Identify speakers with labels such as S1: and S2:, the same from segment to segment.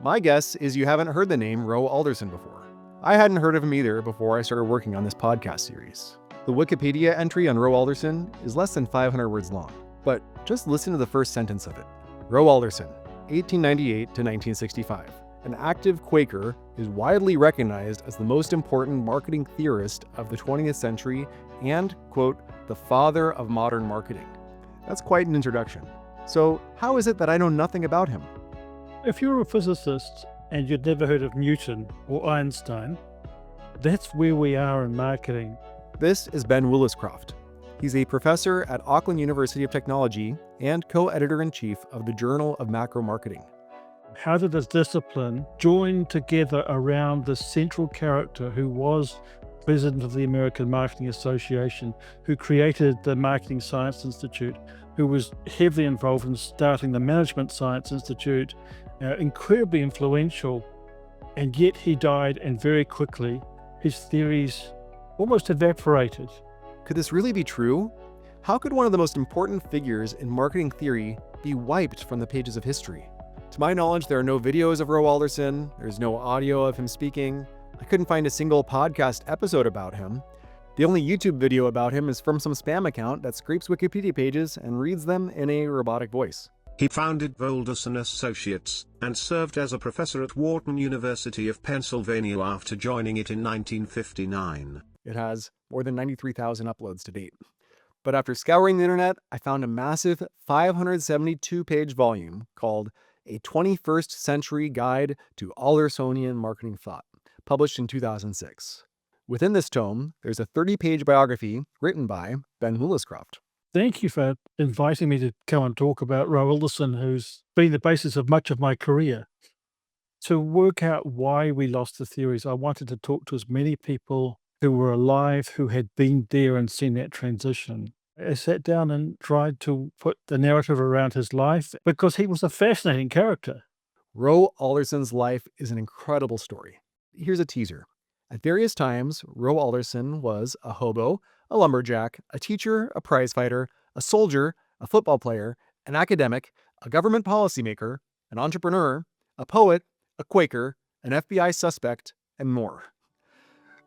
S1: My guess is you haven't heard the name Wroe Alderson before. I hadn't heard of him either before I started working on this podcast series. The Wikipedia entry on Wroe Alderson is less than 500 words long, but just listen to the first sentence of it. Wroe Alderson, 1898 to 1965. An active Quaker, is widely recognized as the most important marketing theorist of the 20th century and, quote, the father of modern marketing. That's quite an introduction. So how is it that I know nothing about him?
S2: If you're a physicist and you'd never heard of Newton or Einstein, that's where we are in marketing.
S1: This is Ben Williscroft. He's a professor at Auckland University of Technology and co-editor-in-chief of the Journal of Macro Marketing.
S2: How did this discipline join together around the central character who was president of the American Marketing Association, who created the Marketing Science Institute, who was heavily involved in starting the Management Science Institute, incredibly influential, and yet he died, and very quickly his theories almost evaporated.
S1: Could this really be true? How could one of the most important figures in marketing theory be wiped from the pages of history? To my knowledge, there are no videos of Wroe Alderson, there's no audio of him speaking. I couldn't find a single podcast episode about him. The only YouTube video about him is from some spam account that scrapes Wikipedia pages and reads them in a robotic voice.
S3: He founded Alderson Associates, and served as a professor at Wharton University of Pennsylvania after joining it in 1959.
S1: It has more than 93,000 uploads to date. But after scouring the internet, I found a massive 572-page volume called A 21st Century Guide to Aldersonian Marketing Thought, published in 2006. Within this tome, there's a 30-page biography written by Ben Williscroft.
S2: Thank you for inviting me to come and talk about Wroe Alderson, who's been the basis of much of my career. To work out why we lost the theories, I wanted to talk to as many people who were alive, who had been there and seen that transition. I sat down and tried to put the narrative around his life because he was a fascinating character.
S1: Wroe Alderson's life is an incredible story. Here's a teaser. At various times, Wroe Alderson was a hobo, a lumberjack, a teacher, a prizefighter, a soldier, a football player, an academic, a government policymaker, an entrepreneur, a poet, a Quaker, an FBI suspect, and more.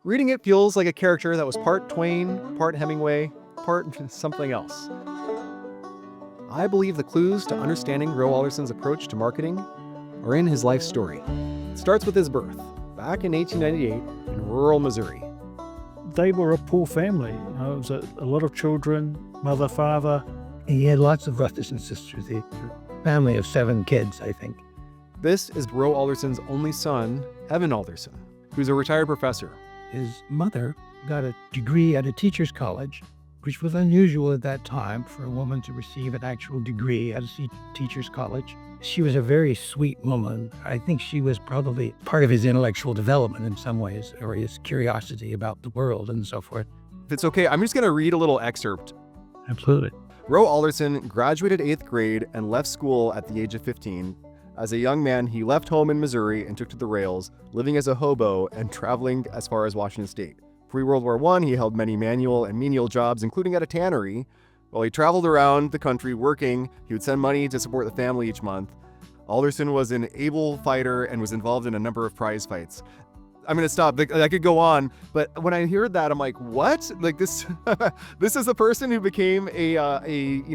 S1: Reading it feels like a character that was part Twain, part Hemingway, part something else. I believe the clues to understanding Wroe Alderson's approach to marketing are in his life story. It starts with his birth, back in 1898 in rural Missouri.
S2: They were a poor family. It was a lot of children, mother, father.
S4: He had lots of brothers and sisters. A family of 7 kids, I think.
S1: This is Wroe Alderson's only son, Evan Alderson, who's a retired professor.
S4: His mother got a degree at a teacher's college, which was unusual at that time for a woman to receive an actual degree at a teacher's college. She was a very sweet woman. I think she was probably part of his intellectual development in some ways, or his curiosity about the world and so forth.
S1: If it's okay, I'm just going to read a little excerpt.
S4: Absolutely.
S1: Wroe Alderson graduated 8th grade and left school at the age of 15. As a young man, he left home in Missouri and took to the rails, living as a hobo and traveling as far as Washington State. Pre-World War I, he held many manual and menial jobs, including at a tannery. While he traveled around the country working, he would send money to support the family each month. Alderson was an able fighter and was involved in a number of prize fights. I'm going to stop. I could go on, but when I heard that, I'm like, what? Like this, this is the person who became a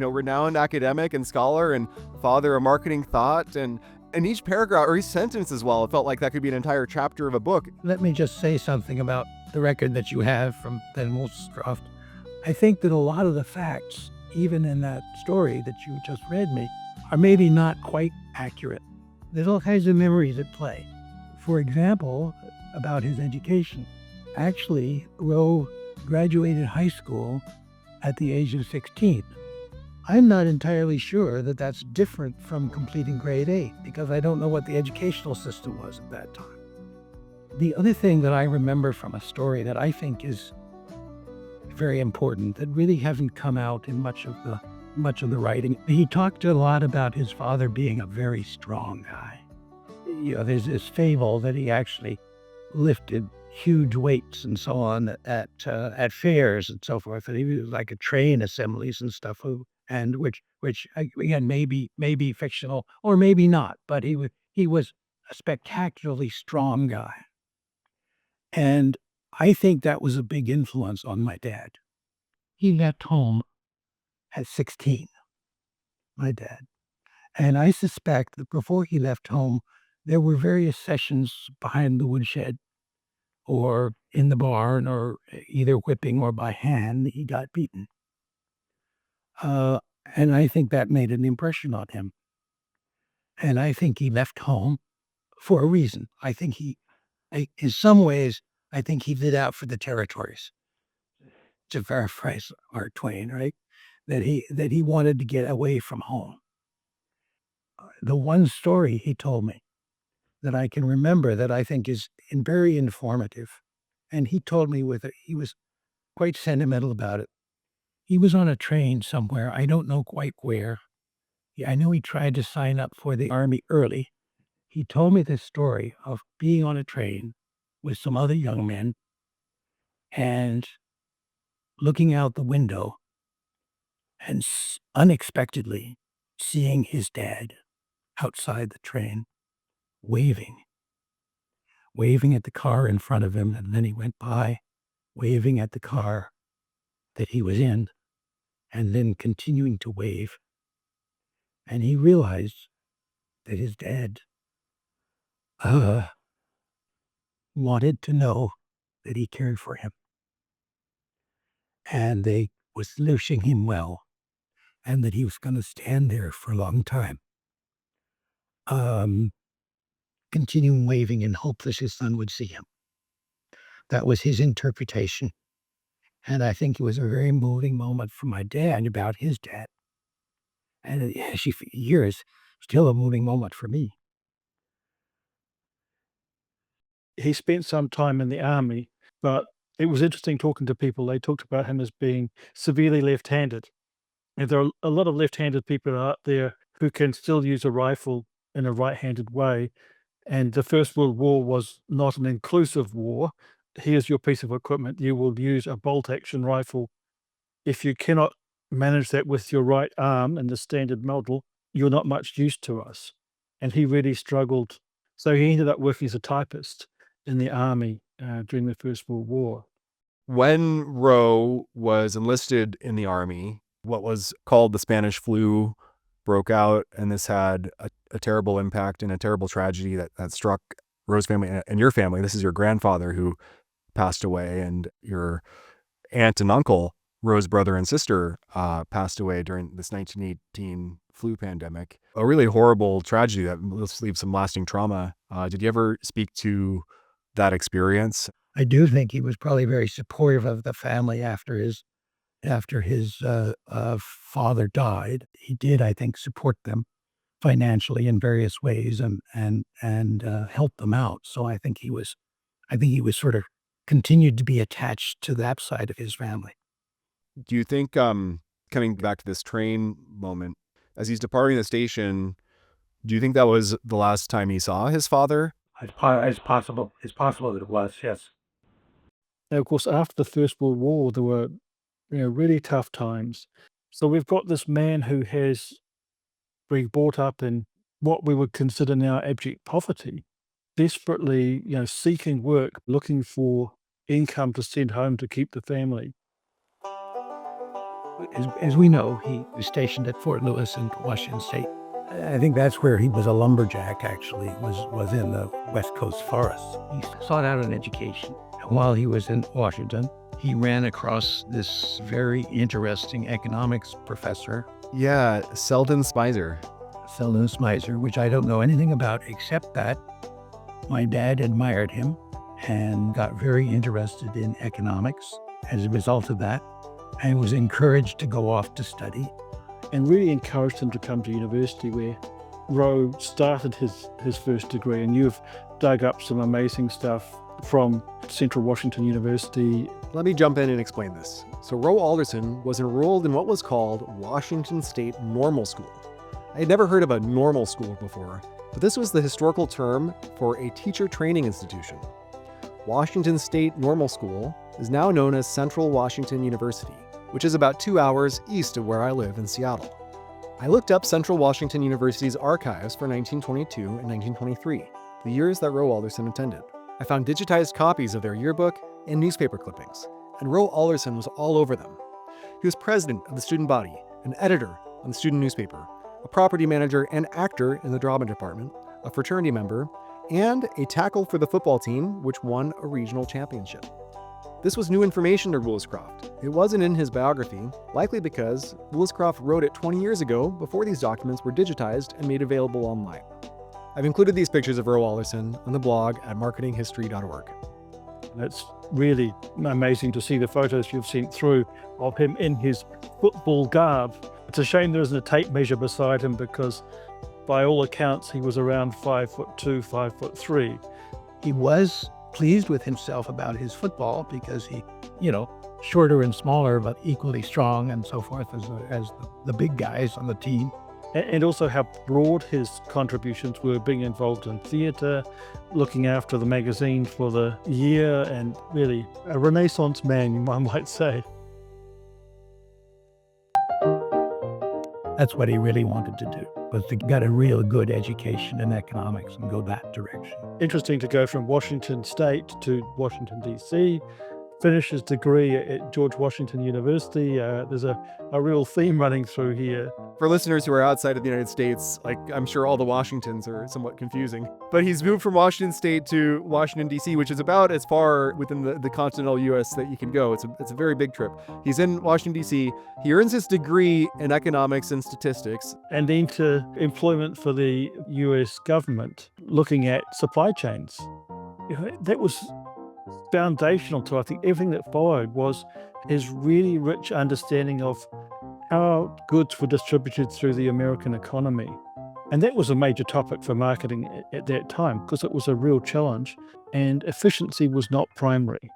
S1: renowned academic and scholar and father of marketing thought. And each paragraph or each sentence as well, it felt like that could be an entire chapter of a book.
S4: Let me just say something about the record that you have from Ben Williscroft. I think that a lot of the facts, even in that story that you just read me, are maybe not quite accurate. There's all kinds of memories at play. For example, about his education. Actually, Wroe graduated high school at the age of 16. I'm not entirely sure that that's different from completing grade 8 because I don't know what the educational system was at that time. The other thing that I remember from a story that I think is very important that really hasn't come out in much of the writing. He talked a lot about his father being a very strong guy. There's this fable that he actually lifted huge weights and so on at fairs and so forth. And he was like a train assemblies and stuff, and which again maybe fictional or maybe not, but he was a spectacularly strong guy. And I think that was a big influence on my dad. He left home at 16, my dad. And I suspect that before he left home, there were various sessions behind the woodshed or in the barn or either whipping or by hand. He got beaten. Uh, and I think that made an impression on him. And I think he left home for a reason. In some ways, I think he lit out for the territories. To paraphrase Mark Twain, right? That he wanted to get away from home. The one story he told me that I can remember that I think is very informative, and he told me he was quite sentimental about it. He was on a train somewhere, I don't know quite where. I know he tried to sign up for the Army early. He told me this story of being on a train with some other young men and looking out the window and unexpectedly seeing his dad outside the train waving at the car in front of him. And then he went by waving at the car that he was in and then continuing to wave. And he realized that his dad wanted to know that he cared for him and they was wishing him well and that he was going to stand there for a long time. Continuing waving in hope that his son would see him. That was his interpretation. And I think it was a very moving moment for my dad about his dad. And actually for years, still a moving moment for me.
S2: He spent some time in the army, but it was interesting talking to people. They talked about him as being severely left-handed. And there are a lot of left-handed people out there who can still use a rifle in a right-handed way. And the First World War was not an inclusive war. Here's your piece of equipment. You will use a bolt-action rifle. If you cannot manage that with your right arm in the standard model, you're not much use to us. And he really struggled. So he ended up working as a typist in the army during the First World War.
S1: When Wroe was enlisted in the army, what was called the Spanish flu broke out, and this had a terrible impact and a terrible tragedy that struck Wroe's family and your family. This is your grandfather who passed away, and your aunt and uncle, Wroe's brother and sister, passed away during this 1918 flu pandemic. A really horrible tragedy that leaves some lasting trauma. Did you ever speak to that experience?
S4: I do think he was probably very supportive of the family after his father died. He did, I think, support them financially in various ways and help them out. So I think he was sort of continued to be attached to that side of his family.
S1: Do you think, coming back to this train moment, as he's departing the station, do you think that was the last time he saw his father?
S4: It's possible that it was, yes.
S2: Now, of course, after the First World War, there were really tough times. So we've got this man who has been brought up in what we would consider now abject poverty, desperately, seeking work, looking for income to send home to keep the family.
S4: As we know, he was stationed at Fort Lewis in Washington State. I think that's where he was a lumberjack, actually, was in the West Coast forests. He sought out an education. While he was in Washington, he ran across this very interesting economics professor.
S1: Yeah, Selden Spicer.
S4: Which I don't know anything about, except that my dad admired him and got very interested in economics as a result of that, and was encouraged to go off to study.
S2: And really encouraged him to come to university, where Wroe started his first degree. And you've dug up some amazing stuff from Central Washington University.
S1: Let me jump in and explain this. So Wroe Alderson was enrolled in what was called Washington State Normal School. I had never heard of a normal school before, but this was the historical term for a teacher training institution. Washington State Normal School is now known as Central Washington University, which is about 2 hours east of where I live in Seattle. I looked up Central Washington University's archives for 1922 and 1923. the years that Wroe Alderson attended. I found digitized copies of their yearbook and newspaper clippings, and Wroe Alderson was all over them. He was president of the student body, an editor on the student newspaper, a property manager and actor in the drama department, a fraternity member, and a tackle for the football team, which won a regional championship. This was new information to Woolscroft. It wasn't in his biography, likely because Woolscroft wrote it 20 years ago before these documents were digitized and made available online. I've included these pictures of Wroe Alderson on the blog at marketinghistory.org.
S2: It's really amazing to see the photos you've seen through of him in his football garb. It's a shame there isn't a tape measure beside him because by all accounts he was around 5'2", 5'3".
S4: He was pleased with himself about his football because he, shorter and smaller, but equally strong and so forth as the big guys on the team.
S2: And also how broad his contributions were, being involved in theatre, looking after the magazine for the year, and really a Renaissance man, one might say.
S4: That's what he really wanted to do, was to get a real good education in economics and go that direction.
S2: Interesting to go from Washington State to Washington, D.C., finish his degree at George Washington University. There's a real theme running through here.
S1: For listeners who are outside of the United States, I'm sure all the Washingtons are somewhat confusing. But he's moved from Washington State to Washington, D.C., which is about as far within the continental U.S. that you can go. It's a very big trip. He's in Washington, D.C. He earns his degree in economics and statistics.
S2: And into employment for the U.S. government, looking at supply chains. That was foundational to, I think, everything that followed was his really rich understanding of how goods were distributed through the American economy. And that was a major topic for marketing at that time because it was a real challenge and efficiency was not primary.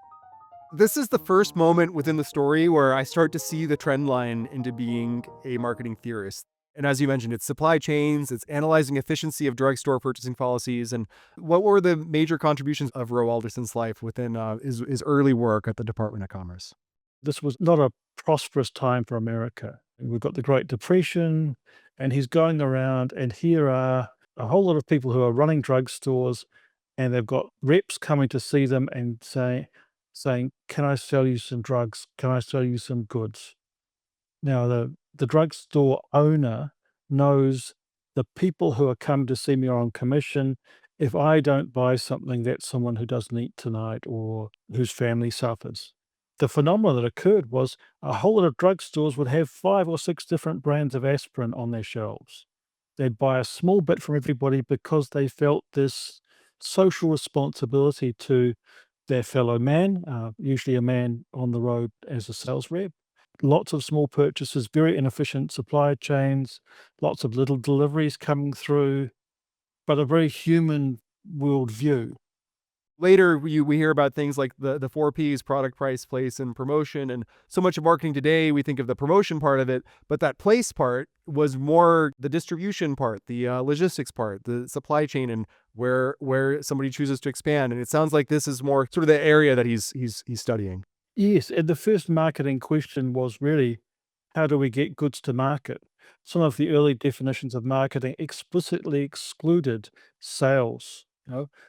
S1: This is the first moment within the story where I start to see the trend line into being a marketing theorist. And as you mentioned, it's supply chains, it's analyzing efficiency of drugstore purchasing policies. And what were the major contributions of Wroe Alderson's life within his early work at the Department of Commerce?
S2: This was not a prosperous time for America. We've got the Great Depression, and he's going around, and here are a whole lot of people who are running drugstores, and they've got reps coming to see them and saying, "Can I sell you some drugs? Can I sell you some goods?" Now, the drugstore owner knows the people who are come to see me are on commission. If I don't buy something, that's someone who doesn't eat tonight or whose family suffers. The phenomenon that occurred was a whole lot of drugstores would have 5 or 6 different brands of aspirin on their shelves. They'd buy a small bit from everybody because they felt this social responsibility to their fellow man, usually a man on the road as a sales rep. Lots of small purchases, very inefficient supply chains, lots of little deliveries coming through, but a very human worldview.
S1: Later, we hear about things like the 4 Ps, product, price, place, and promotion. And so much of marketing today, we think of the promotion part of it, but that place part was more the distribution part, the logistics part, the supply chain, and where somebody chooses to expand. And it sounds like this is more sort of the area that he's studying.
S2: Yes, and the first marketing question was really, how do we get goods to market? Some of the early definitions of marketing explicitly excluded sales.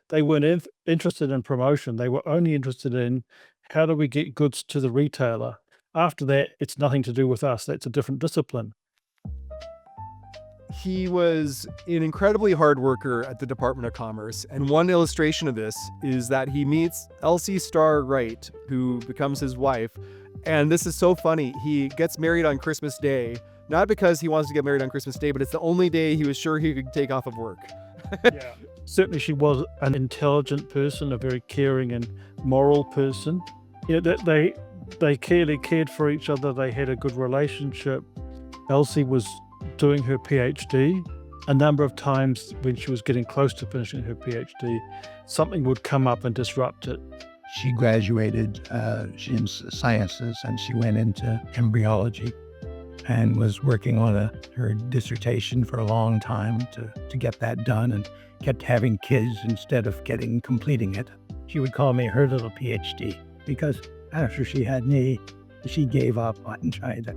S2: They weren't interested in promotion. They were only interested in how do we get goods to the retailer. After that, it's nothing to do with us. That's a different discipline.
S1: He was an incredibly hard worker at the Department of Commerce, and one illustration of this is that he meets Elsie Starr Wright, who becomes his wife, and this is so funny. He gets married on Christmas Day, not because he wants to get married on Christmas Day, but it's the only day he was sure he could take off of work.
S2: Yeah. Certainly she was an intelligent person, a very caring and moral person. They clearly cared for each other. They had a good relationship. Elsie was doing her PhD. A number of times when she was getting close to finishing her PhD, something would come up and disrupt it.
S4: She graduated in sciences and she went into embryology and was working on her dissertation for a long time to get that done, and kept having kids instead of completing it. She would call me her little PhD because after she had me, she gave up on trying to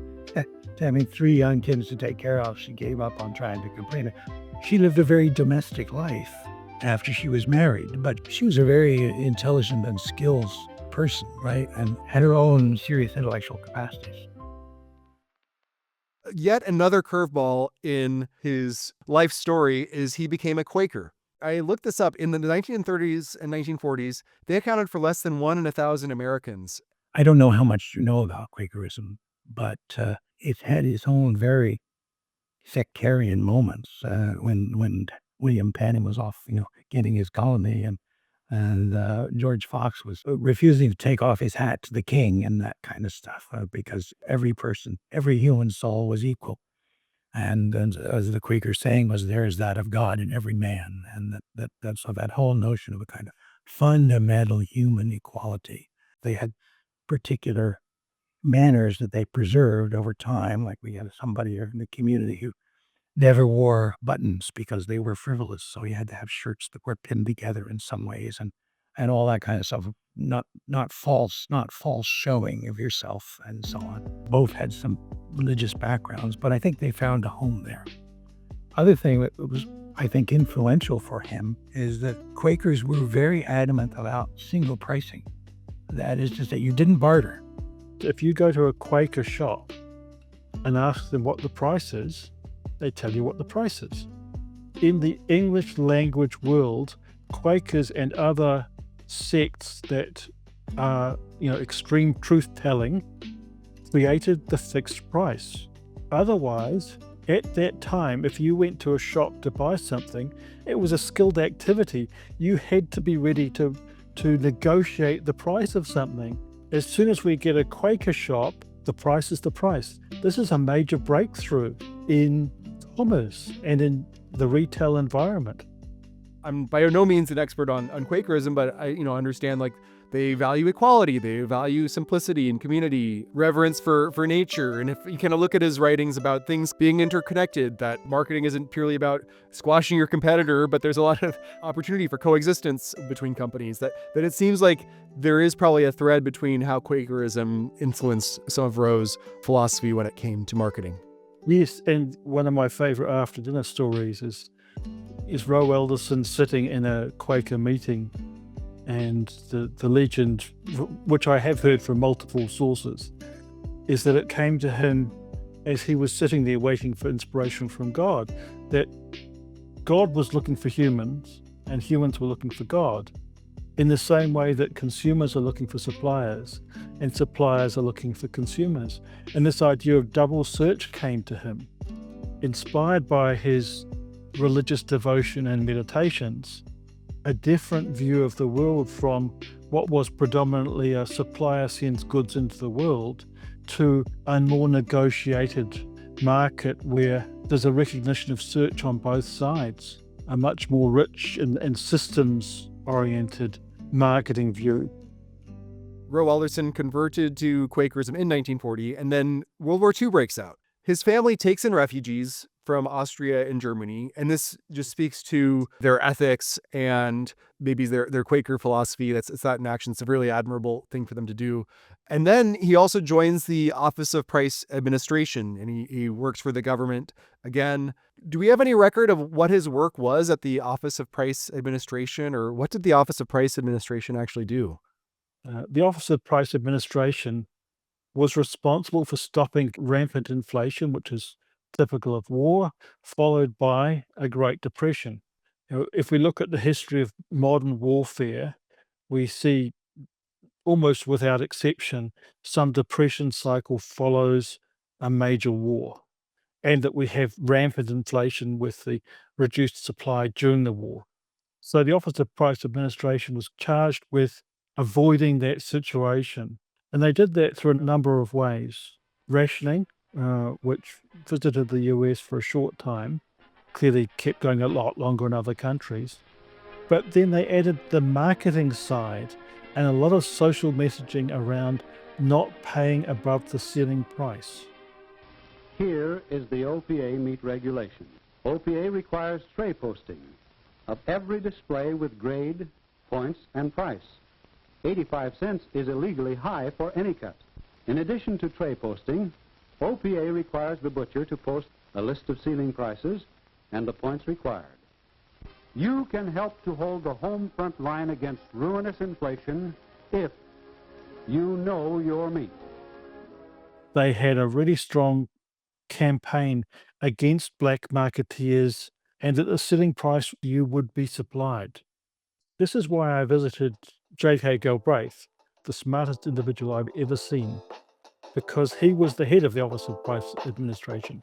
S4: having 3 young kids to take care of. She gave up on trying to complete it. She lived a very domestic life, after she was married. But she was a very intelligent and skilled person, right? And had her own serious intellectual capacities.
S1: Yet another curveball in his life story is he became a Quaker. I looked this up. In the 1930s and 1940s, they accounted for less than 1 in 1,000 Americans.
S4: I don't know how much you know about Quakerism, but it had its own very sectarian moments when William Penn was off, getting his colony, and George Fox was refusing to take off his hat to the king and that kind of stuff, because every person, every human soul was equal. And as the Quaker saying was, there is that of God in every man. And so that whole notion of a kind of fundamental human equality. They had particular manners that they preserved over time. Like we had somebody in the community who never wore buttons because they were frivolous. So you had to have shirts that were pinned together in some ways and all that kind of stuff. Not false showing of yourself and so on. Both had some religious backgrounds, but I think they found a home there. Other thing that was, I think, influential for him is that Quakers were very adamant about single pricing. That is to say, you didn't barter.
S2: If you go to a Quaker shop and ask them what the price is, they tell you what the price is. In the English language world, Quakers and other sects that are, extreme truth-telling created the fixed price. Otherwise, at that time, if you went to a shop to buy something, it was a skilled activity. You had to be ready to negotiate the price of something. As soon as we get a Quaker shop, the price is the price. This is a major breakthrough in commerce and in the retail environment.
S1: I'm by no means an expert on Quakerism, but I understand like they value equality, they value simplicity and community, reverence for nature. And if you kind of look at his writings about things being interconnected, that marketing isn't purely about squashing your competitor, but there's a lot of opportunity for coexistence between companies, that it seems like there is probably a thread between how Quakerism influenced some of Wroe's philosophy when it came to marketing.
S2: Yes, and one of my favorite after dinner stories is Wroe Alderson sitting in a Quaker meeting, and the legend, which I have heard from multiple sources, is that it came to him as he was sitting there waiting for inspiration from God, that God was looking for humans and humans were looking for God, in the same way that consumers are looking for suppliers and suppliers are looking for consumers. And this idea of double search came to him, inspired by his religious devotion and meditations, a different view of the world from what was predominantly a supplier sends goods into the world to a more negotiated market where there's a recognition of search on both sides, a much more rich and systems-oriented marketing view.
S1: Wroe Alderson converted to Quakerism in 1940, and then World War II breaks out. His family takes in refugees from Austria and Germany, and this just speaks to their ethics and maybe their Quaker philosophy. It's not in action. It's a really admirable thing for them to do. And then he also joins the Office of Price Administration, and he works for the government again. Do we have any record of what his work was at the Office of Price Administration, or what did the Office of Price Administration actually do?
S2: The Office of Price Administration was responsible for stopping rampant inflation, which is typical of war, followed by a Great Depression. If we look at the history of modern warfare, we see almost without exception, some depression cycle follows a major war, and that we have rampant inflation with the reduced supply during the war. So the Office of Price Administration was charged with avoiding that situation. And they did that through a number of ways. Rationing, which visited the US for a short time, clearly kept going a lot longer in other countries. But then they added the marketing side and a lot of social messaging around not paying above the ceiling price.
S5: Here is the OPA meat regulation. OPA requires tray posting of every display with grade, points, and price. 85 cents is illegally high for any cut. In addition to tray posting, OPA requires the butcher to post a list of ceiling prices and the points required. You can help to hold the home front line against ruinous inflation if you know your meat.
S2: They had a really strong campaign against black marketeers and at the selling price you would be supplied. This is why I visited J.K. Galbraith, the smartest individual I've ever seen, because he was the head of the Office of Price Administration.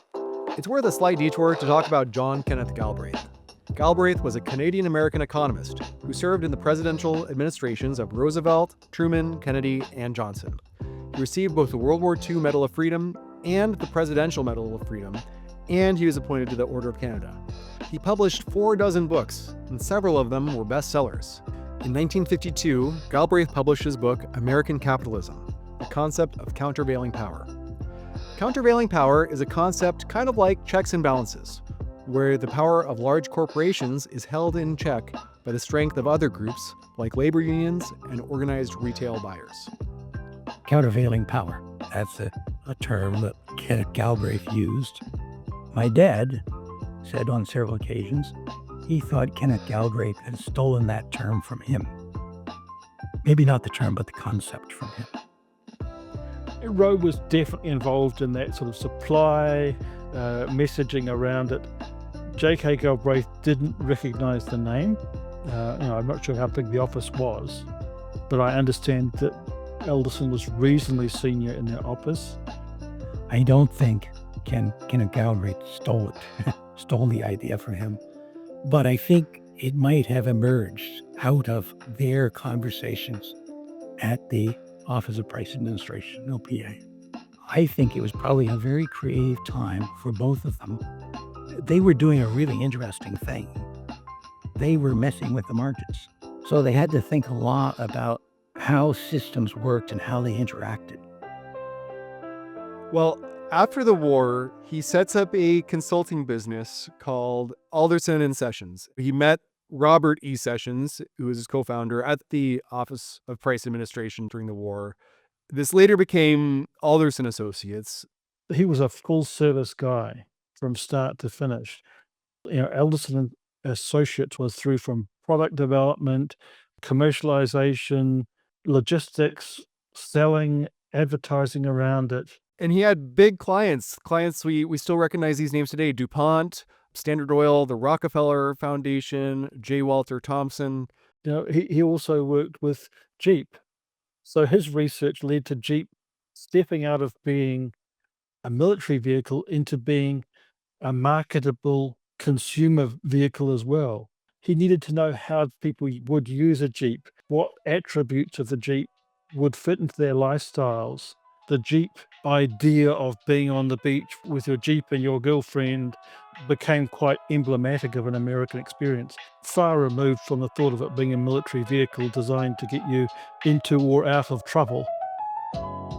S1: It's worth a slight detour to talk about John Kenneth Galbraith. Galbraith was a Canadian-American economist who served in the presidential administrations of Roosevelt, Truman, Kennedy, and Johnson. He received both the World War II Medal of Freedom and the Presidential Medal of Freedom, and he was appointed to the Order of Canada. He published 4 books, and several of them were bestsellers. In 1952, Galbraith published his book, American Capitalism, the concept of countervailing power. Countervailing power is a concept kind of like checks and balances, where the power of large corporations is held in check by the strength of other groups like labor unions and organized retail buyers.
S4: Countervailing power. That's a term that Kenneth Galbraith used. My dad said on several occasions he thought Kenneth Galbraith had stolen that term from him. Maybe not the term, but the concept from him.
S2: Wroe was definitely involved in that sort of supply messaging around it. J.K. Galbraith didn't recognize the name. I'm not sure how big the office was, but I understand that Alderson was reasonably senior in their office.
S4: I don't think Kenneth Galbraith stole it, stole the idea from him, but I think it might have emerged out of their conversations at the Office of Price Administration, OPA. I think it was probably a very creative time for both of them. They were doing a really interesting thing. They were messing with the markets. So they had to think a lot about how systems worked and how they interacted.
S1: Well, after the war, he sets up a consulting business called Alderson and Sessions. He met Robert E. Sessions, who was his co-founder, at the Office of Price Administration during the war. This later became Alderson Associates.
S2: He was a full-service guy from start to finish. Alderson and Associates was through from product development, commercialization, logistics, selling, advertising around it.
S1: And he had big clients. We still recognize these names today: DuPont, Standard Oil, the Rockefeller Foundation, J. Walter Thompson.
S2: He also worked with Jeep. So his research led to Jeep stepping out of being a military vehicle into being a marketable consumer vehicle as well. He needed to know how people would use a Jeep, what attributes of the Jeep would fit into their lifestyles. The Jeep idea of being on the beach with your Jeep and your girlfriend became quite emblematic of an American experience, far removed from the thought of it being a military vehicle designed to get you into or out of trouble.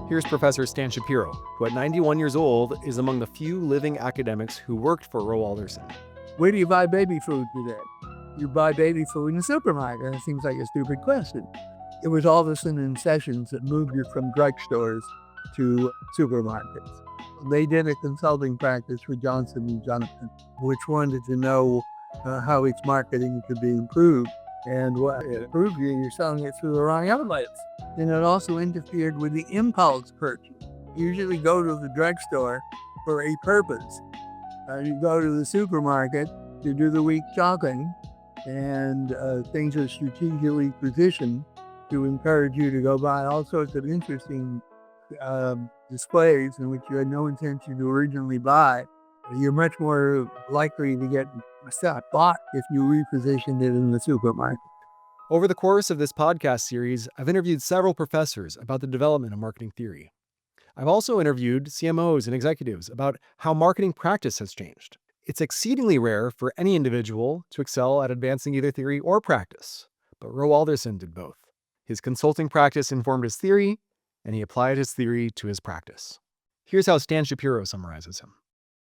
S1: Here's Professor Stan Shapiro, who at 91 years old is among the few living academics who worked for Wroe Alderson.
S6: Where do you buy baby food today? You buy baby food in the supermarket. It seems like a stupid question. It was Alderson and Sessions that moved you from drugstores to supermarkets. They did a consulting practice for Johnson & Johnson, which wanted to know how its marketing could be improved. And what it improved, you're selling it through the wrong outlets. And it also interfered with the impulse purchase. You usually go to the drugstore for a purpose. You go to the supermarket to do the week shopping, and things are strategically positioned to encourage you to go buy all sorts of interesting displays in which you had no intention to originally buy. You're much more likely to get stuff bought if you repositioned it in the supermarket.
S1: Over the course of this podcast series, I've interviewed several professors about the development of marketing theory. I've also interviewed CMOs and executives about how marketing practice has changed. It's exceedingly rare for any individual to excel at advancing either theory or practice, but Wroe Alderson did both. His consulting practice informed his theory, and he applied his theory to his practice. Here's how Stan Shapiro summarizes him.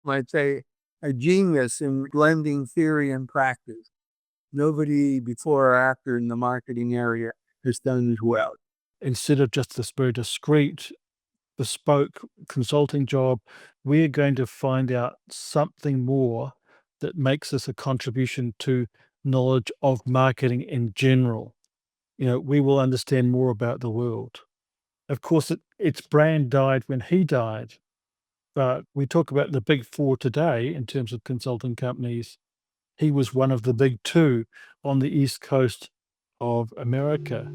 S6: I'd say a genius in blending theory and practice. Nobody before or after in the marketing area has done as well.
S2: Instead of just this very discrete, bespoke consulting job, we're going to find out something more that makes us a contribution to knowledge of marketing in general, we will understand more about the world. Of course, its brand died when he died, but we talk about the big four today in terms of consulting companies. He was one of the big two on the East Coast of America.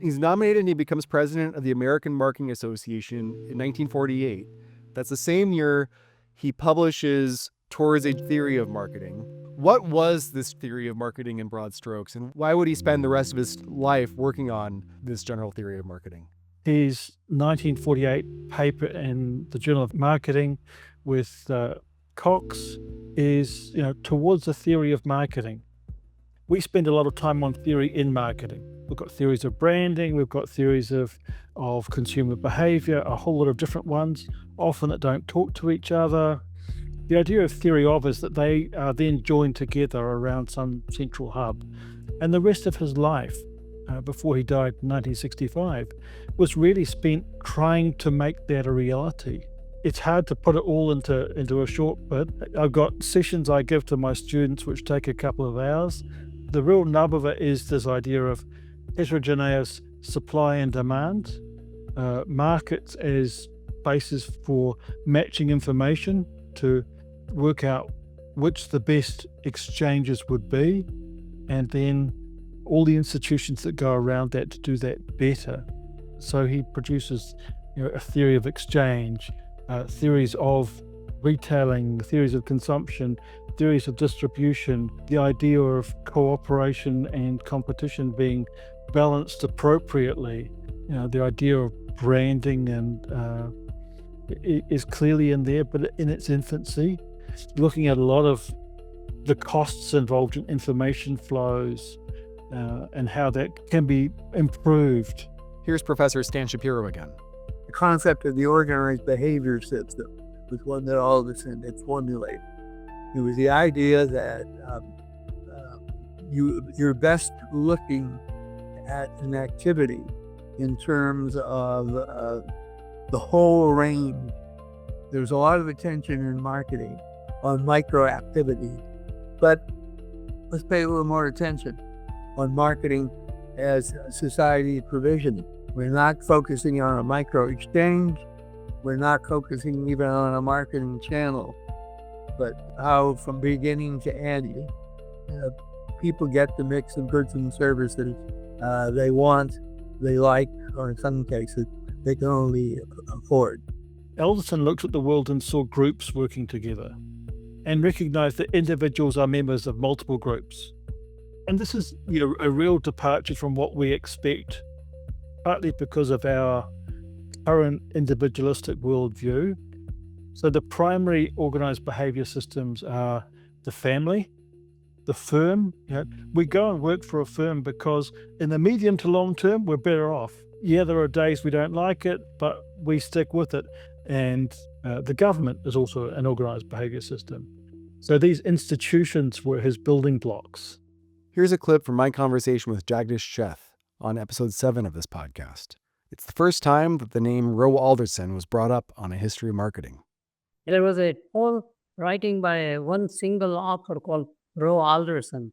S1: He's nominated and he becomes president of the American Marketing Association in 1948. That's the same year he publishes Towards a Theory of Marketing. What was this theory of marketing in broad strokes, and why would he spend the rest of his life working on this general theory of marketing?
S2: His 1948 paper in the Journal of Marketing with Cox is, Towards the Theory of Marketing. We spend a lot of time on theory in marketing. We've got theories of branding, we've got theories of consumer behavior, a whole lot of different ones, often that don't talk to each other. The idea of theory of is that they are then joined together around some central hub. And the rest of his life, before he died in 1965, was really spent trying to make that a reality. It's hard to put it all into a short bit. I've got sessions I give to my students which take a couple of hours. The real nub of it is this idea of heterogeneous supply and demand, markets as bases for matching information to work out which the best exchanges would be, and then all the institutions that go around that to do that better. So he produces a theory of exchange, theories of retailing, theories of consumption, theories of distribution, the idea of cooperation and competition being balanced appropriately. The idea of branding and is clearly in there, but in its infancy. Looking at a lot of the costs involved in information flows and how that can be improved.
S1: Here's Professor Stan Shapiro again.
S6: The concept of the organized behavior system was one that Alderson had formulated. It was the idea that you're best looking at an activity in terms of the whole range. There's a lot of attention in marketing on micro activity, but let's pay a little more attention on marketing as society provision. We're not focusing on a micro exchange. We're not focusing even on a marketing channel, but how from beginning to end, people get the mix of goods and services they want, they like, or in some cases, they can only afford.
S2: Alderson looked at the world and saw groups working together and recognized that individuals are members of multiple groups. And this is a real departure from what we expect, partly because of our current individualistic worldview. So the primary organized behavior systems are the family, the firm. We go and work for a firm because in the medium to long term, we're better off. Yeah, there are days we don't like it, but we stick with it. And the government is also an organized behavior system. So these institutions were his building blocks.
S1: Here's a clip from my conversation with Jagdish Sheth on episode 7 of this podcast. It's the first time that the name Wroe Alderson was brought up on A History of Marketing.
S7: There was a whole writing by one single author called Wroe Alderson.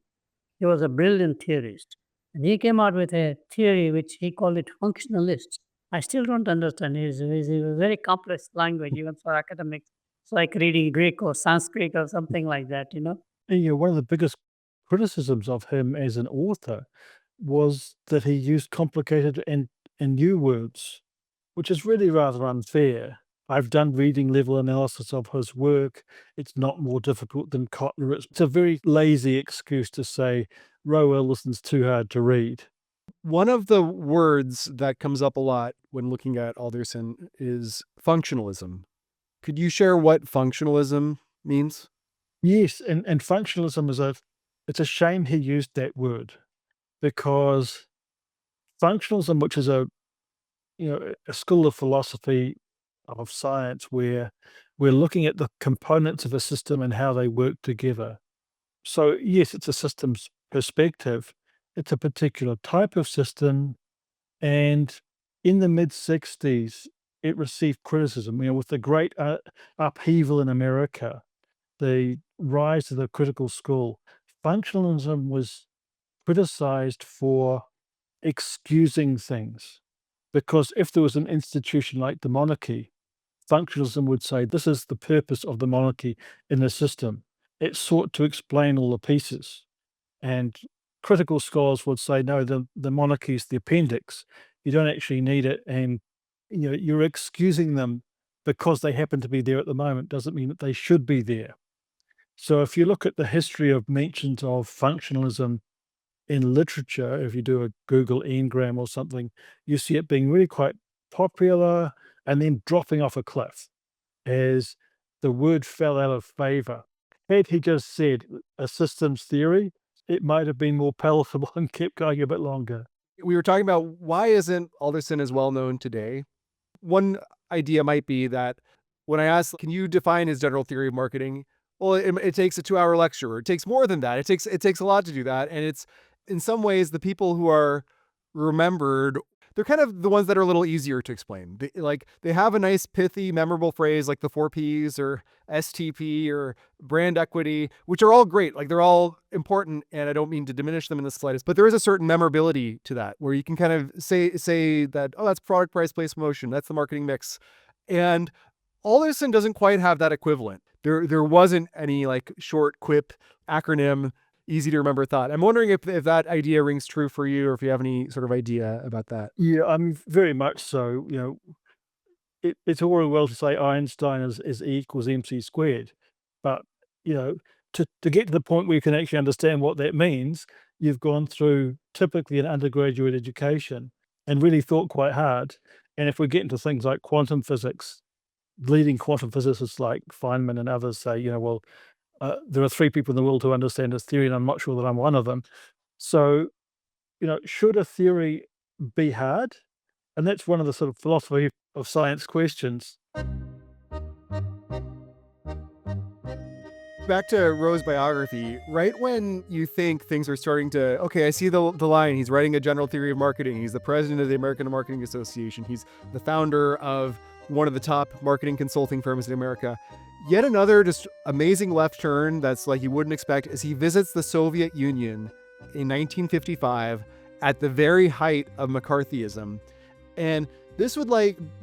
S7: He was a brilliant theorist. And he came out with a theory which he called it functionalist. I still don't understand. It's a very complex language, even for academics. It's like reading Greek or Sanskrit or something like that,
S2: And, one of the biggest criticisms of him as an author was that he used complicated and new words, which is really rather unfair. I've done reading level analysis of his work. It's not more difficult than Kotler. It's a very lazy excuse to say Wroe Alderson's too hard to read.
S1: One of the words that comes up a lot when looking at Alderson is functionalism. Could you share what functionalism means?
S2: Yes, and functionalism it's a shame he used that word, because functionalism, which is a school of philosophy of science where we're looking at the components of a system and how they work together. So yes, it's a systems perspective. It's a particular type of system, and in the mid-60s, it received criticism. With the great upheaval in America, the rise of the critical school, functionalism was criticized for excusing things. Because if there was an institution like the monarchy, functionalism would say this is the purpose of the monarchy in the system. It sought to explain all the pieces. And critical scholars would say, no, the monarchy is the appendix. You don't actually need it. And you're excusing them because they happen to be there at the moment doesn't mean that they should be there. So if you look at the history of mentions of functionalism in literature, if you do a Google engram or something, you see it being really quite popular and then dropping off a cliff as the word fell out of favor. Had he just said a systems theory, it might have been more palatable and kept going a bit longer.
S1: We were talking about why isn't Alderson as well known today? One idea might be that when I asked, can you define his general theory of marketing? Well, it takes a 2-hour lecture. It takes more than that. It takes a lot to do that. And it's in some ways the people who are remembered, they're kind of the ones that are a little easier to explain. They have a nice, pithy, memorable phrase like the 4 Ps or STP or brand equity, which are all great. Like they're all important, and I don't mean to diminish them in the slightest, but there is a certain memorability to that where you can kind of say that, oh, that's product, price, place, promotion. That's the marketing mix. And Alderson doesn't quite have that equivalent. There wasn't any like short quip acronym, easy to remember thought. I'm wondering if that idea rings true for you, or if you have any sort of idea about that.
S2: Yeah, I mean, very much so. It's all very well to say Einstein is E equals MC squared, but to get to the point where you can actually understand what that means, you've gone through typically an undergraduate education and really thought quite hard. And if we get into things like quantum physics, leading quantum physicists like Feynman and others say, there are 3 people in the world who understand this theory, and I'm not sure that I'm one of them. So, should a theory be hard? And that's one of the sort of philosophy of science questions.
S1: Back to Wroe's biography, right when you think things are starting to, okay, I see the line, he's writing a general theory of marketing, he's the president of the American Marketing Association, he's the founder of one of the top marketing consulting firms in America. Yet another just amazing left turn that's like you wouldn't expect is he visits the Soviet Union in 1955 at the very height of McCarthyism. And this would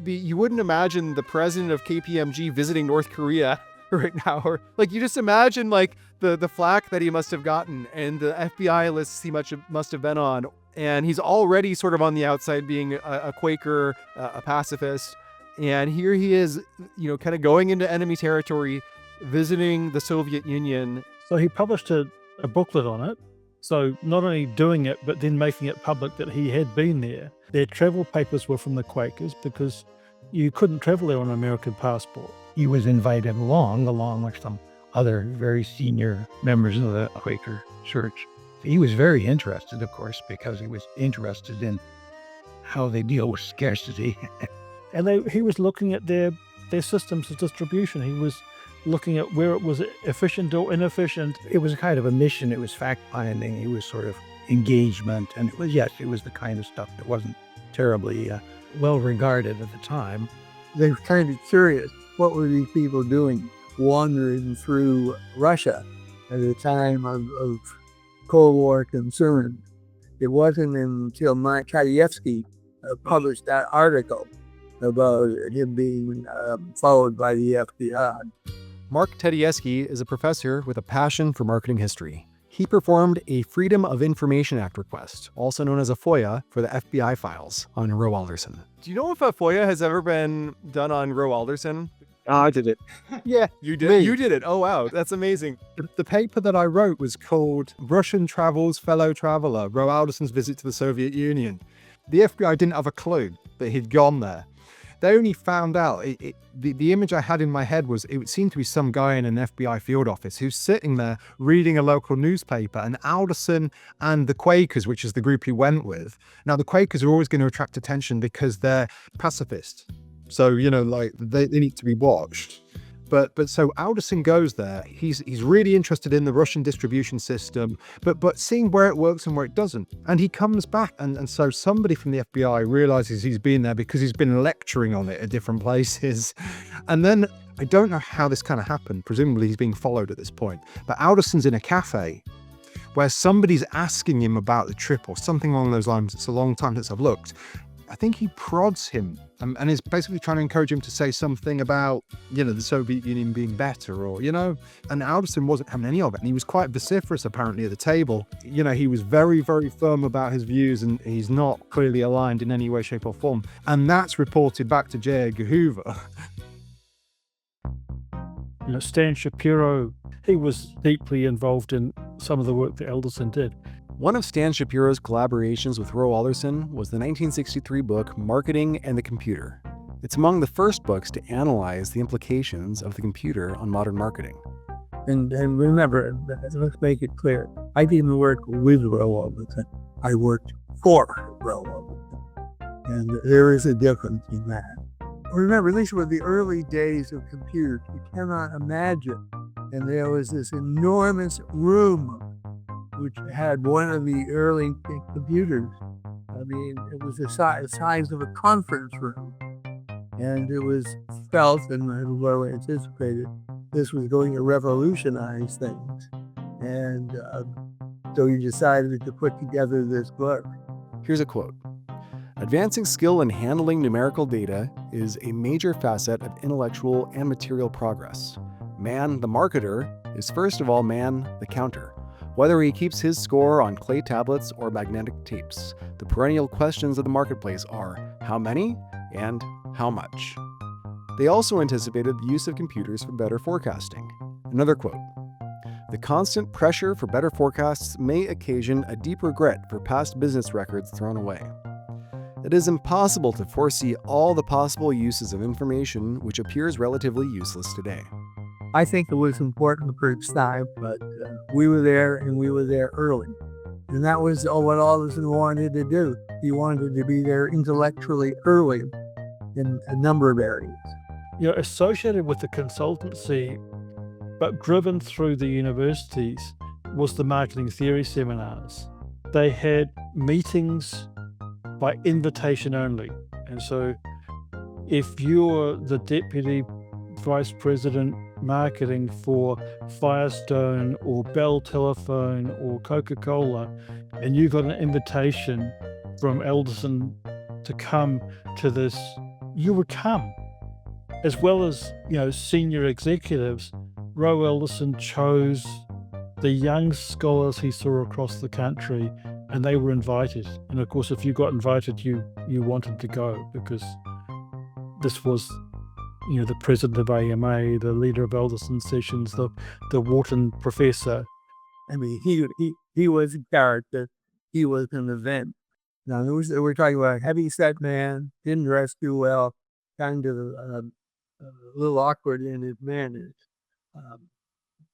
S1: you wouldn't imagine the president of KPMG visiting North Korea right now. Or you just imagine the flack that he must have gotten and the FBI lists he must have been on. And he's already sort of on the outside being a Quaker, a pacifist. And here he is, kind of going into enemy territory, visiting the Soviet Union.
S2: So he published a booklet on it. So not only doing it, but then making it public that he had been there. Their travel papers were from the Quakers because you couldn't travel there on an American passport.
S4: He was invited along with some other very senior members of the Quaker Church. He was very interested, of course, because he was interested in how they deal with scarcity.
S2: And he was looking at their systems of distribution. He was looking at where it was efficient or inefficient.
S4: It was a kind of a mission. It was fact-finding. It was sort of engagement. And it was the kind of stuff that wasn't terribly well regarded at the time.
S6: They were kind of curious. What were these people doing wandering through Russia at a time of Cold War concern? It wasn't until Mark Tadeyevsky published that article about him being followed by the FBI.
S1: Mark Tedeschi is a professor with a passion for marketing history. He performed a Freedom of Information Act request, also known as a FOIA, for the FBI files on Wroe Alderson. Do you know if a FOIA has ever been done on Wroe Alderson?
S8: I did it.
S1: Yeah, you did.
S8: Me.
S1: You did it. Oh, wow. That's amazing.
S8: The paper that I wrote was called Russian Travels Fellow Traveler, Wroe Alderson's Visit to the Soviet Union. The FBI didn't have a clue that he'd gone there. They only found out, the image I had in my head was it seemed to be some guy in an FBI field office who's sitting there reading a local newspaper, and Alderson and the Quakers, which is the group he went with. Now, the Quakers are always going to attract attention because they're pacifist. So, they need to be watched. But so Alderson goes there. He's really interested in the Russian distribution system, but seeing where it works and where it doesn't. And he comes back, and so somebody from the FBI realizes he's been there because he's been lecturing on it at different places. And then I don't know how this kind of happened. Presumably he's being followed at this point. But Alderson's in a cafe, where somebody's asking him about the trip or something along those lines. It's a long time since I've looked. I think he prods him and is basically trying to encourage him to say something about, the Soviet Union being better or, and Alderson wasn't having any of it. And he was quite vociferous apparently at the table. He was very, very firm about his views and he's not clearly aligned in any way, shape or form. And that's reported back to J. Edgar Hoover.
S2: Stan Shapiro, he was deeply involved in some of the work that Alderson did.
S1: One of Stan Shapiro's collaborations with Wroe Alderson was the 1963 book Marketing and the Computer. It's among the first books to analyze the implications of the computer on modern marketing.
S6: And remember, let's make it clear, I didn't work with Wroe Alderson. I worked for Wroe Alderson. And there is a difference in that. Remember, these were the early days of computers. You cannot imagine. And there was this enormous room which had one of the early computers. I mean, it was the size of a conference room. And it was felt, and well anticipated, this was going to revolutionize things. And so he decided to put together this book.
S1: Here's a quote. Advancing skill in handling numerical data is a major facet of intellectual and material progress. Man, the marketer, is first of all man, the counter. Whether he keeps his score on clay tablets or magnetic tapes, the perennial questions of the marketplace are how many and how much. They also anticipated the use of computers for better forecasting. Another quote. The constant pressure for better forecasts may occasion a deep regret for past business records thrown away. It is impossible to foresee all the possible uses of information which appears relatively useless today.
S6: I think it was important for its time, but we were there and we were there early. And that was what Alderson wanted to do. He wanted to be there intellectually early in a number of areas.
S2: Associated with the consultancy, but driven through the universities, was the marketing theory seminars. They had meetings by invitation only. And so if you're the deputy vice president marketing for Firestone or Bell Telephone or Coca-Cola, and you got an invitation from Alderson to come to this, you would come. As well as, senior executives, Wroe Alderson chose the young scholars he saw across the country, and they were invited. And of course, if you got invited, you wanted to go, because this was the president of AMA, the leader of Alderson sessions, the Wharton professor.
S6: I mean, he was a character. He was an event. Now, we're talking about a heavy-set man, didn't dress too well, kind of a little awkward in his manners.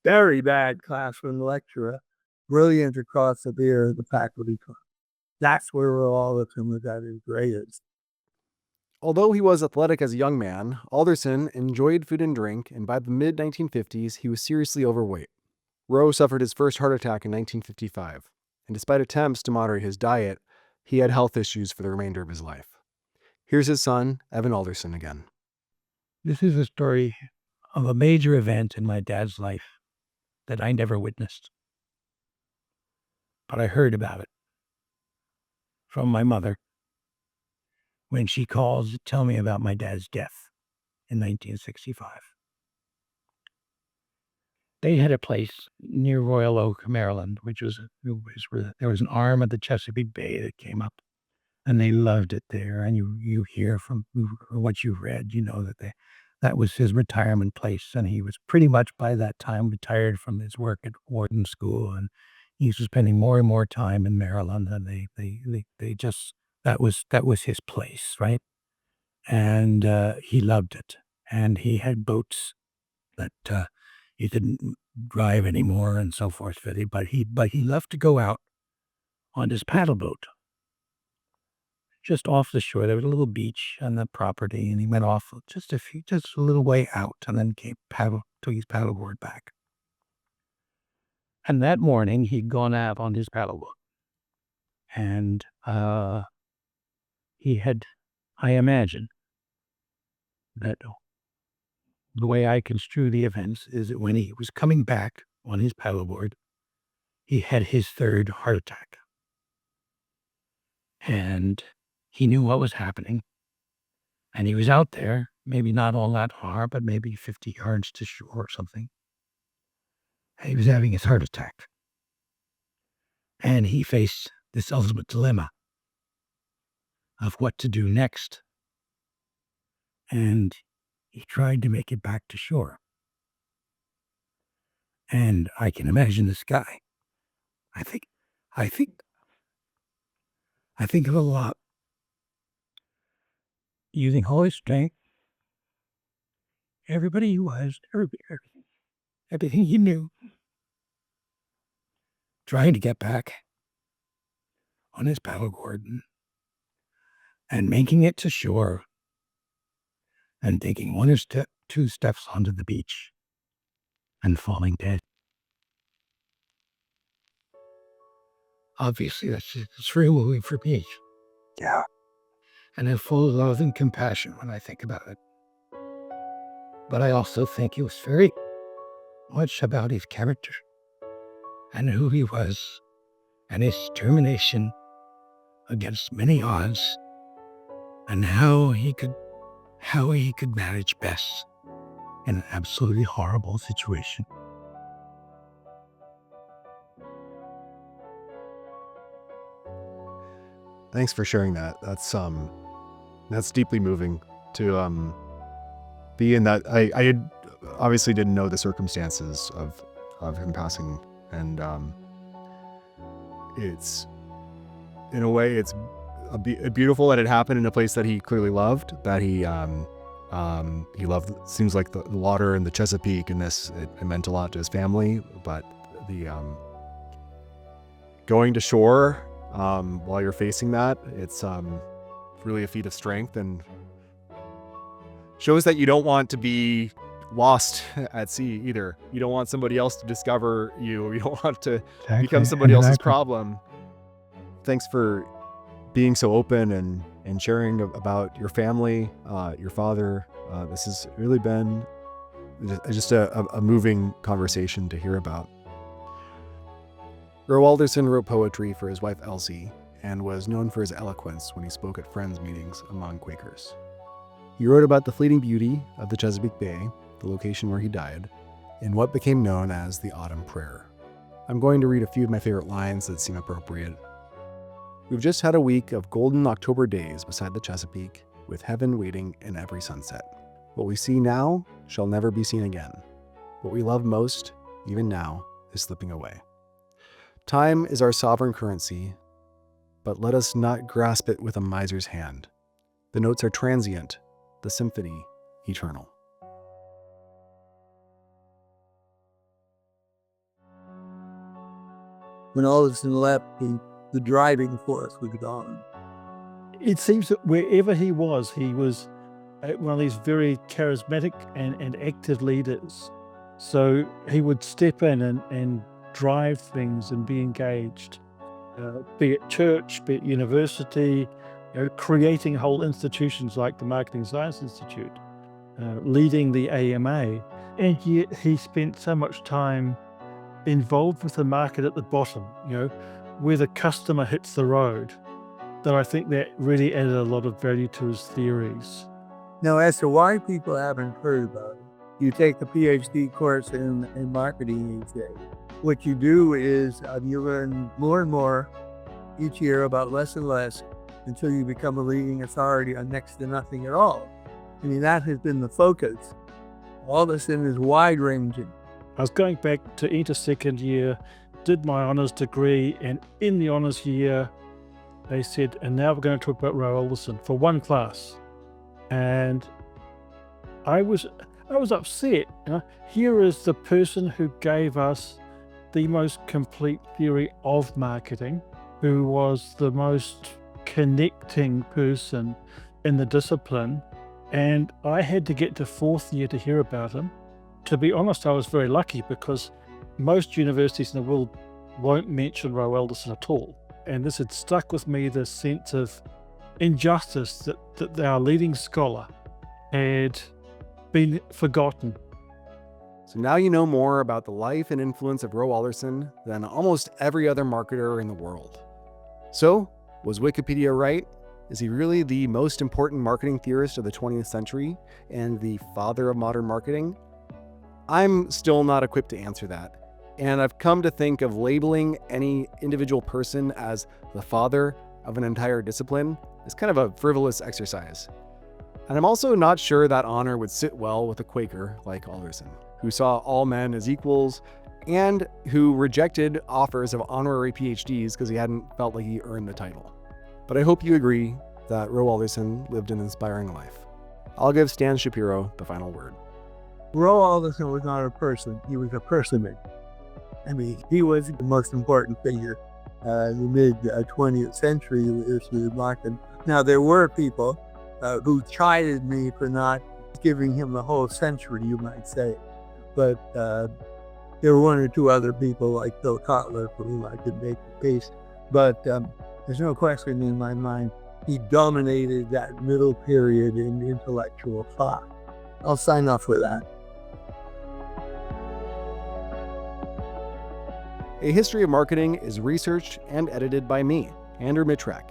S6: Very bad classroom lecturer, brilliant across the board of the faculty. That's where Wroe Alderson was at his greatest.
S1: Although he was athletic as a young man, Alderson enjoyed food and drink, and by the mid-1950s, he was seriously overweight. Wroe suffered his first heart attack in 1955, and despite attempts to moderate his diet, he had health issues for the remainder of his life. Here's his son, Evan Alderson, again.
S4: This is a story of a major event in my dad's life that I never witnessed. But I heard about it from my mother when she calls to tell me about my dad's death in 1965. They had a place near Royal Oak, Maryland, which was where there was an arm of the Chesapeake Bay that came up, and they loved it there. And you hear from what you read, that was his retirement place, and he was pretty much by that time retired from his work at Wharton School, and he was spending more and more time in Maryland, and they just that was his place, right? And he loved it, and he had boats that he didn't drive anymore and so forth, but he loved to go out on his paddle boat just off the shore. There was a little beach on the property, and he went off just a little way out, and then took his paddleboard back. And that morning, he'd gone out on his paddleboat, and he had, I imagine, that the way I construe the events is that when he was coming back on his paddleboard, he had his third heart attack. And he knew what was happening. And he was out there, maybe not all that far, but maybe 50 yards to shore or something. And he was having his heart attack. And he faced this ultimate dilemma of what to do next. And he tried to make it back to shore. And I can imagine this guy. I think of a lot. Using all his strength, everybody he was, everything he knew, trying to get back on his paddleboard and making it to shore and taking one or two steps onto the beach and falling dead. Obviously, it's real movie for me.
S6: Yeah.
S4: And I'm full of love and compassion when I think about it. But I also think it was very much about his character and who he was and his determination against many odds and how he could manage best in an absolutely horrible situation.
S1: Thanks for sharing that. That's deeply moving to be in that. I obviously didn't know the circumstances of him passing, and it's, in a way, it's beautiful that it happened in a place that he clearly loved, that he loved. Seems like the water and the Chesapeake, and it meant a lot to his family, but the going to shore while you're facing that, it's really a feat of strength, and shows that you don't want to be lost at sea either. You don't want somebody else to discover you. You don't want to become somebody else's problem. Thanks for being so open and sharing about your family, your father. This has really been just a moving conversation to hear about. Wroe Alderson wrote poetry for his wife Elsie and was known for his eloquence when he spoke at Friends meetings among Quakers. He wrote about the fleeting beauty of the Chesapeake Bay, the location where he died, in what became known as the Autumn Prayer. I'm going to read a few of my favorite lines that seem appropriate. We've just had a week of golden October days beside the Chesapeake, with heaven waiting in every sunset. What we see now shall never be seen again. What we love most, even now, is slipping away. Time is our sovereign currency, but let us not grasp it with a miser's hand. The notes are transient, the symphony eternal.
S6: When Alderson left, the driving force was gone.
S2: It seems that wherever he was one of these very charismatic and active leaders. So he would step in and drive things and be engaged, be it church, be it university, creating whole institutions like the Marketing Science Institute, leading the AMA. And yet he spent so much time involved with the market at the bottom, where the customer hits the road, that I think that really added a lot of value to his theories.
S6: Now, as to why people haven't heard about it, you take a PhD course in marketing these days. What you do is you learn more and more each year about less and less until you become a leading authority on next to nothing at all. I mean, that has been the focus. Alderson is wide-ranging.
S2: I was going back to enter second year, did my honours degree, and in the honours year, they said, and now we're going to talk about Wroe Alderson for one class. And I was upset. Here is the person who gave us the most complete theory of marketing, who was the most connecting person in the discipline, and I had to get to fourth year to hear about him. To be honest, I was very lucky because most universities in the world won't mention Wroe Alderson at all. And this had stuck with me, the sense of injustice that our leading scholar had been forgotten.
S1: So now you know more about the life and influence of Wroe Alderson than almost every other marketer in the world. So, was Wikipedia right? Is he really the most important marketing theorist of the 20th century and the father of modern marketing? I'm still not equipped to answer that, and I've come to think of labeling any individual person as the father of an entire discipline is kind of a frivolous exercise. And I'm also not sure that honor would sit well with a Quaker like Alderson, who saw all men as equals and who rejected offers of honorary PhDs because he hadn't felt like he earned the title. But I hope you agree that Wroe Alderson lived an inspiring life. I'll give Stan Shapiro the final word.
S6: Wroe Alderson was not a person, he was a personage. I mean, he was the most important figure in the mid-20th century issue of marketing. Now, there were people who chided me for not giving him the whole century, you might say. But there were one or two other people like Philip Kotler for whom I could make the case. But there's no question in my mind, he dominated that middle period in intellectual thought. I'll sign off with that.
S1: A History of Marketing is researched and edited by me, Andrew Mitrek.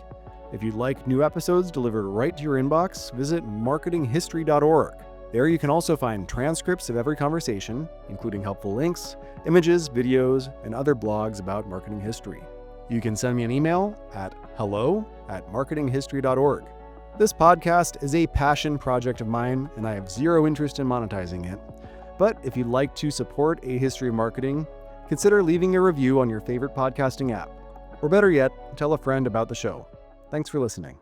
S1: If you'd like new episodes delivered right to your inbox, visit marketinghistory.org. There you can also find transcripts of every conversation, including helpful links, images, videos, and other blogs about marketing history. You can send me an email at hello@marketinghistory.org. This podcast is a passion project of mine, and I have zero interest in monetizing it. But if you'd like to support A History of Marketing, consider leaving a review on your favorite podcasting app. Or better yet, tell a friend about the show. Thanks for listening.